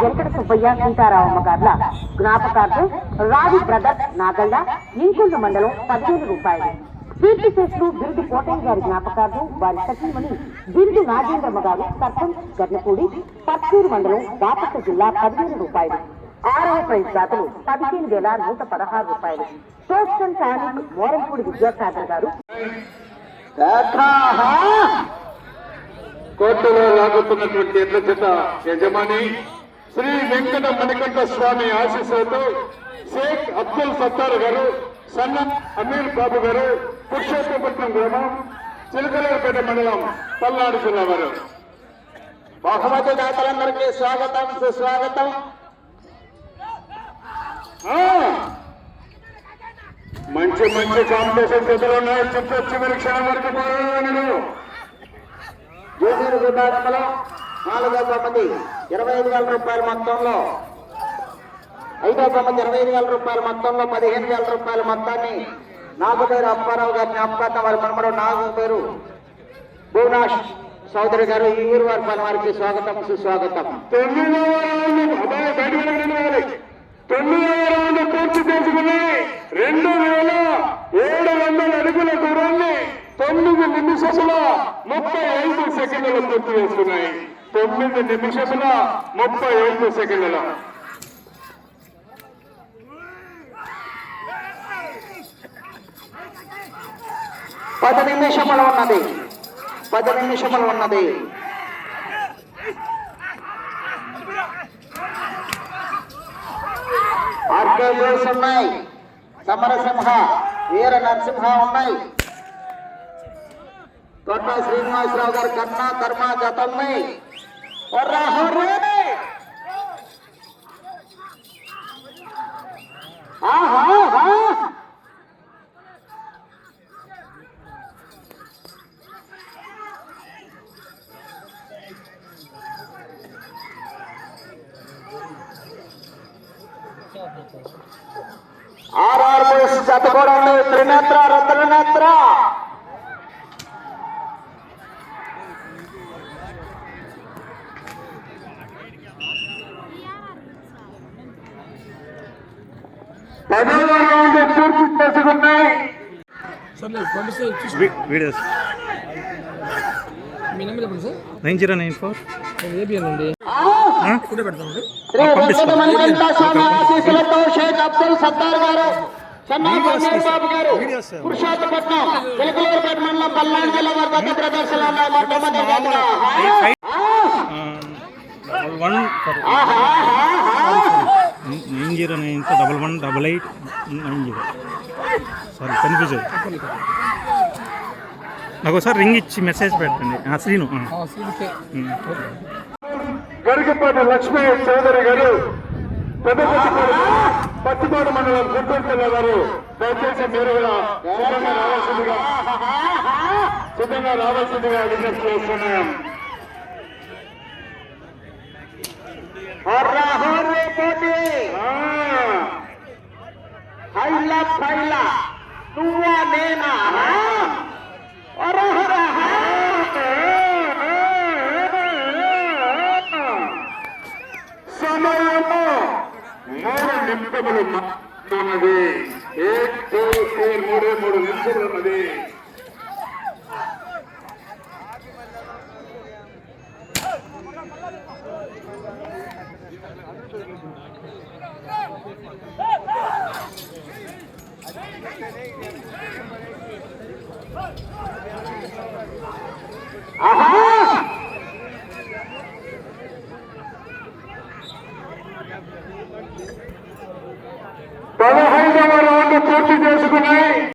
వెంకట సుబ్బయ్య సీతారామమ్మ గార్ల జ్ఞాపకార్థం రావి బ్రదర్స్ నాగళ్ళ ఇంకొండ మండలం 15 రూపాయలు. కీర్తిశేషులు బిరుదు కోటయ్య గారి జ్ఞాపకార్థం వారి సతీమణి బిరుదు నాగేంద్రమ్మ గారు సర్పంచ్ గర్నపూడి పర్చూరు మండలం బాపట్ల జిల్లా 15 రూపాయలు. 6వ ప్రైజ్ దాతలు 15,116 రూపాయలు. సోషల్ ఫ్యామిలీ మోరంపూడి విద్యాసాగర్ గారు కోర్టులో లాగుతున్నటువంటి ఎడ్ల జత యజమాని శ్రీ వెంకట మణికంఠ స్వామి ఆశీస్సులతో షేక్ అబ్దుల్ సత్తార్ గారు, సన్నం అమీర్ బాబు గారు, పురుషోత్తపట్నం గ్రామం, చిలకలపేట మండలం, పల్నాడు జిల్లా వారు. బహుమతి దాతలందరికీ స్వాగతం, సుస్వాగతం. మంచి మంచి కాంపిటీషన్ జతలు ఉన్నాయి. చివరి క్షణం వరకు పోరాడు. జూనియర్ విభాగంలో 4వ బహుమతి 25,000 రూపాయల మొత్తంలో, 5వ బహుమతి 25,000 రూపాయల మొత్తంలో 15,000 రూపాయల మొత్తాన్ని నాగుపేరు అప్పారావు గారి జ్ఞాపకార్థం వారి మనమడు నాగుపేరు భువనాష్ చౌదరి గారు ఈ ఊరు వారి పని వారికి స్వాగతం, సుస్వాగతం. 9వ రౌండ్ పూర్తి చేసుకుని 2,700 అడుగుల దూరాన్ని 9 నిమిషముల 35 సెకండ్లు పూర్తి చేసుకున్నాయి. 9 నిమిషముల 35 సెకండ్ల 10 నిమిషములు ఉన్నది. 10 నిమిషములు ఉన్నది. ఆర్కేస్ ఉన్నాయి, సమరసింహ, వీర నరసింహ ఉన్నాయి. తోట శ్రీనివాసరావు గారు కన్నా కర్మ జతల్ని ఆర్ఆర్ బాయ్స్ జత కూడా త్రినేత్ర, రత్ననేత్ర. పూర్తి చేసుకున్నాయి. వీడియోస్ 9094 షేక్ అబ్దుల్ సత్తార్ గారు, బాబు గారు, పురుషోత్తపట్నం, చిలకలూరుపేట మండలం, పల్నాడు జిల్లా వారి పెద్ద ప్రదర్శనలో ఉన్నాయి. మొట్టమొదటి 9094118890. సారీ కన్ఫ్యూజ్ నాకు ఒకసారి రింగ్ ఇచ్చి మెసేజ్ పెట్టండి. శ్రీను గరికపాటి లక్ష్మీ చౌదరి గారు, పత్తిపాడు మండలం, గుంటూరు జిల్లా గారు. దయచేసి మీరు కూడా సిద్ధంగా రావాల్సిందిగా విజ్ఞప్తి చేస్తున్నాం. నువ్వా నేనా సమయము 3 నిమిషములు ఉన్నది. 3 నిమిషములు ఉన్నది. ఆహా 15వ రౌండ్ పూర్తి చేసుకున్నాయి.